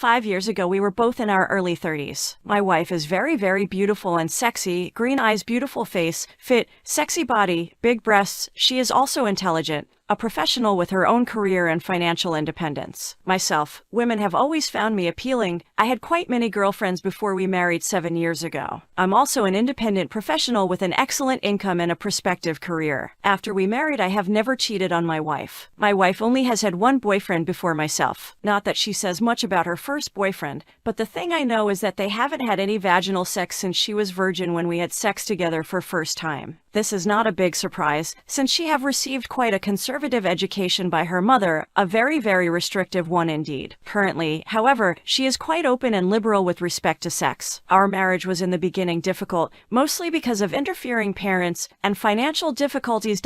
5 years ago, we were both in our early 30s. My wife is very, very beautiful and sexy, green eyes, beautiful face, fit, sexy body, big breasts. She is also intelligent, a professional with her own career and financial independence. Myself, women have always found me appealing. I had quite many girlfriends before we married 7 years ago. I'm also an independent professional with an excellent income and a prospective career. After we married, I have never cheated on my wife. My wife only has had one boyfriend before myself. Not that she says much about her first boyfriend, but the thing I know is that they haven't had any vaginal sex since she was virgin when we had sex together for first time. This is not a big surprise, since she have received quite a conservative education by her mother, a very, very restrictive one indeed. Currently, however, she is quite open and liberal with respect to sex. Our marriage was in the beginning difficult, mostly because of interfering parents and financial difficulties.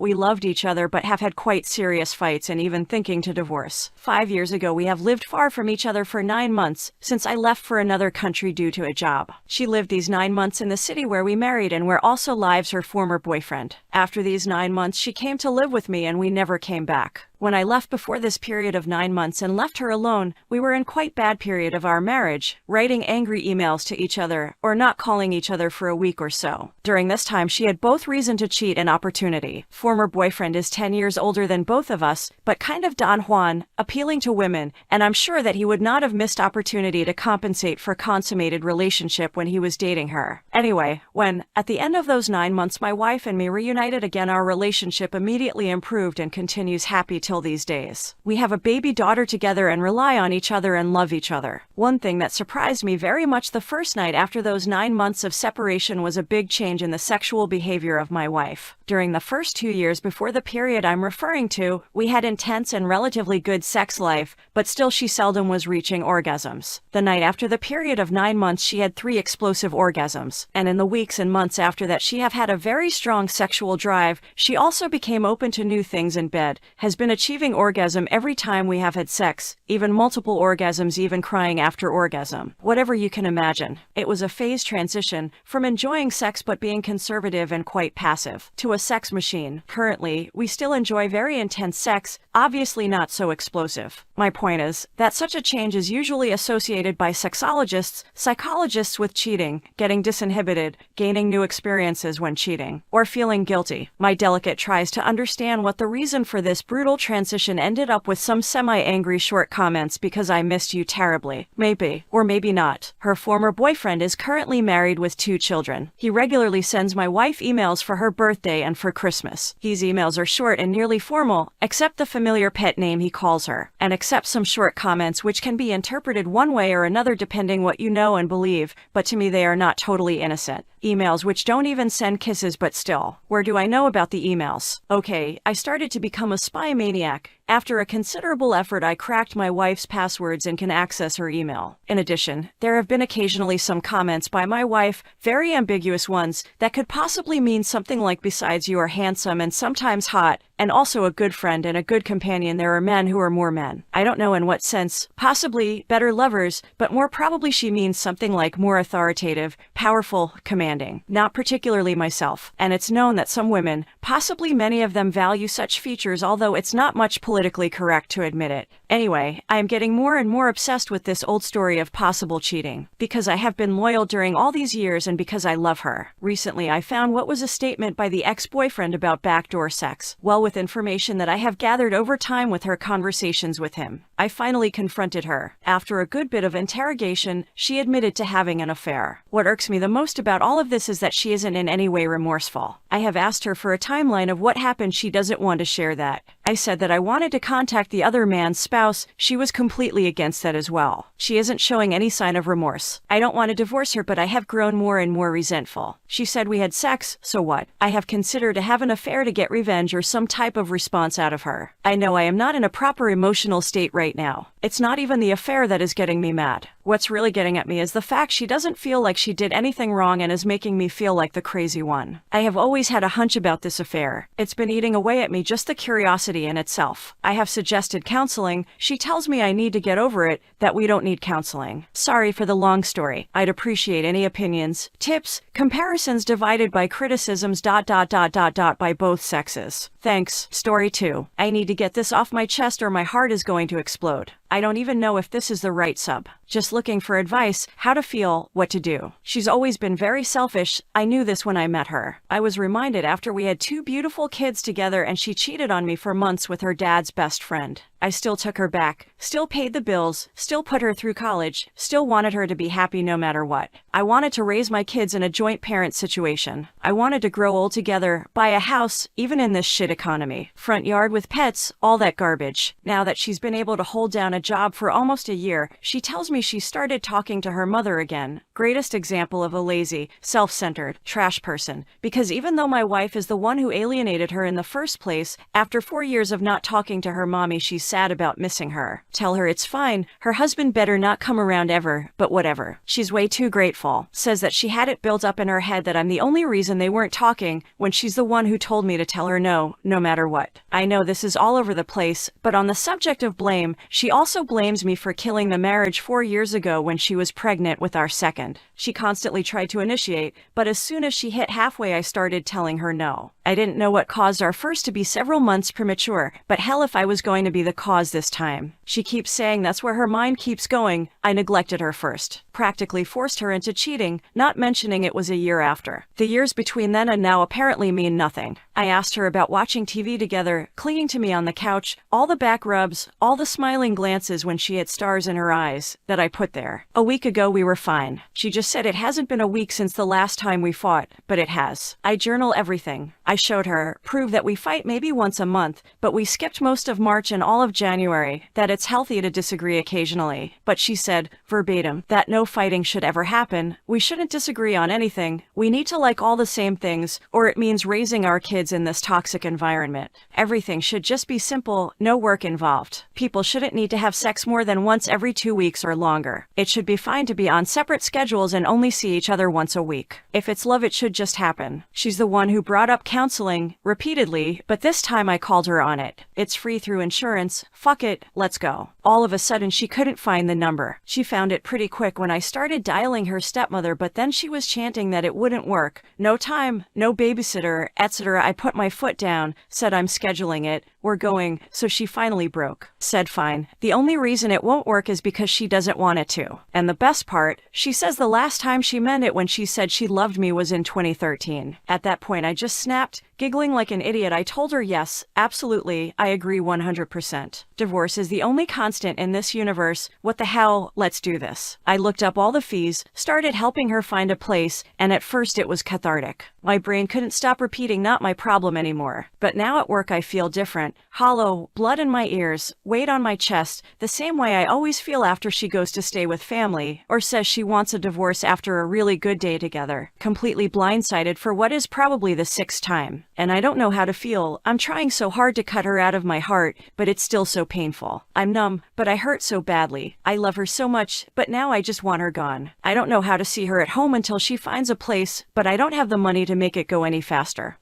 We loved each other but have had quite serious fights and even thinking to divorce. 5 years ago, we have lived far from each other for 9 months, since I left for another country due to a job. She lived these 9 months in the city where we married and where also lives her former boyfriend. After these 9 months, she came to live with me and we never came back. When I left before this period of 9 months and left her alone, we were in quite bad period of our marriage, writing angry emails to each other or not calling each other for a week or so. During this time, she had both reason to cheat and opportunity. Former boyfriend is 10 years older than both of us, but kind of Don Juan, appealing to women, and I'm sure that he would not have missed opportunity to compensate for consummated relationship when he was dating her. Anyway, when, at the end of those 9 months, my wife and me reunited again, our relationship immediately improved and continues happy till these days. We have a baby daughter together and rely on each other and love each other. One thing that surprised me very much the first night after those 9 months of separation was a big change in the sexual behavior of my wife. During the first 2 years before the period I'm referring to, we had intense and relatively good sex life, but still she seldom was reaching orgasms. The night after the period of 9 months, she had 3 explosive orgasms, and in the weeks and months after that, she have had a very strong sexual drive. She also became open to new things in bed, has been achieving orgasm every time we have had sex, even multiple orgasms, even crying after orgasm. Whatever you can imagine. It was a phase transition from enjoying sex but being conservative and quite passive to a sex machine. Currently, we still enjoy very intense sex, obviously not so explosive. My point is that such a change is usually associated by sexologists, psychologists with cheating, getting disinhibited, gaining new experiences when cheating, or feeling guilty. My delicate tries to understand what the reason for this brutal transition ended up with some semi-angry short comments because I missed you terribly. Maybe, or maybe not. Her former boyfriend is currently married with 2 children. He regularly sends my wife emails for her birthday and for Christmas. These emails are short and nearly formal, except the familiar pet name he calls her, and except some short comments which can be interpreted one way or another depending what you know and believe, but to me they are not totally innocent. Emails which don't even send kisses, but still. Where do I know about the emails? Okay, I started to become a spy maniac. After a considerable effort, I cracked my wife's passwords and can access her email. In addition, there have been occasionally some comments by my wife, very ambiguous ones, that could possibly mean something like, besides you are handsome and sometimes hot, and also a good friend and a good companion, there are men who are more men. I don't know in what sense, possibly better lovers, but more probably she means something like more authoritative, powerful, commanding. Not particularly myself. And it's known that some women, possibly many of them, value such features, although it's not much politically correct to admit it. Anyway, I am getting more and more obsessed with this old story of possible cheating, because I have been loyal during all these years and because I love her. Recently, I found what was a statement by the ex-boyfriend about backdoor sex. Well, with information that I have gathered over time with her conversations with him, I finally confronted her. After a good bit of interrogation, she admitted to having an affair. What irks me the most about all of this is that she isn't in any way remorseful. I have asked her for a timeline of what happened. She doesn't want to share that. I said that I wanted to contact the other man's spouse. She was completely against that as well. She isn't showing any sign of remorse. I don't want to divorce her, but I have grown more and more resentful. She said we had sex, so what? I have considered to have an affair to get revenge or some type of response out of her. I know I am not in a proper emotional state right now. It's not even the affair that is getting me mad. What's really getting at me is the fact she doesn't feel like she did anything wrong and is making me feel like the crazy one. I have always had a hunch about this affair. It's been eating away at me, just the curiosity in itself. I have suggested counseling. She tells me I need to get over it, that we don't need counseling. Sorry for the long story. I'd appreciate any opinions, tips, comparisons divided by criticisms ... by both sexes. Thanks. Story 2. I need to get this off my chest or my heart is going to explode. I don't even know if this is the right sub. Just looking for advice, how to feel, what to do. She's always been very selfish. I knew this when I met her. I was reminded after we had 2 beautiful kids together and she cheated on me for months with her dad's best friend. I still took her back, still paid the bills, still put her through college, still wanted her to be happy no matter what. I wanted to raise my kids in a joint parent situation. I wanted to grow old together, buy a house, even in this shit economy. Front yard with pets, all that garbage. Now that she's been able to hold down a job for almost a year, she tells me she started talking to her mother again. Greatest example of a lazy, self-centered, trash person. Because even though my wife is the one who alienated her in the first place, after 4 years of not talking to her mommy, she's sad about missing her. Tell her it's fine. Her husband better not come around ever, but whatever. She's way too grateful. Says that she had it built up in her head that I'm the only reason they weren't talking when she's the one who told me to tell her no, no matter what. I know this is all over the place, but on the subject of blame, she also blames me for killing the marriage 4 years ago when she was pregnant with our second. She constantly tried to initiate, but as soon as she hit halfway I started telling her no. I didn't know what caused our first to be several months premature, but hell if I was going to be the cause this time. She keeps saying that's where her mind keeps going. I neglected her first. Practically forced her into cheating, not mentioning it was a year after. The years between then and now apparently mean nothing. I asked her about watching TV together, clinging to me on the couch, all the back rubs, all the smiling glances when she had stars in her eyes that I put there. A week ago we were fine. She just said it hasn't been a week since the last time we fought, but it has. I journal everything. I showed her, prove that we fight maybe once a month, but we skipped most of March and all of January, that it's healthy to disagree occasionally. But she said, verbatim, that no fighting should ever happen. We shouldn't disagree on anything. We need to like all the same things, or it means raising our kids in this toxic environment. Everything should just be simple, no work involved. People shouldn't need to have sex more than once every 2 weeks or longer. It should be fine to be on separate schedules and only see each other once a week. If it's love, it should just happen. She's the one who brought up counseling repeatedly, but this time I called her on it. It's free through insurance. Fuck it, let's go. All of a sudden she couldn't find the number. She found it pretty quick when I started dialing her stepmother, but then she was chanting that it wouldn't work. No time, no babysitter, etc. I put my foot down, said I'm scheduling it. We're going, so she finally broke. Said fine. The only reason it won't work is because she doesn't want it to. And the best part, she says the last time she meant it when she said she loved me was in 2013. At that point I just snapped. Giggling like an idiot, I told her yes, absolutely, I agree 100%. Divorce is the only constant in this universe. What the hell, let's do this. I looked up all the fees, started helping her find a place, and at first it was cathartic. My brain couldn't stop repeating not my problem anymore. But now at work I feel different. Hollow, blood in my ears, weight on my chest, the same way I always feel after she goes to stay with family, or says she wants a divorce after a really good day together. Completely blindsided for what is probably the 6th time. And I don't know how to feel. I'm trying so hard to cut her out of my heart, but it's still so painful. I'm numb, but I hurt so badly. I love her so much, but now I just want her gone. I don't know how to see her at home until she finds a place, but I don't have the money to make it go any faster.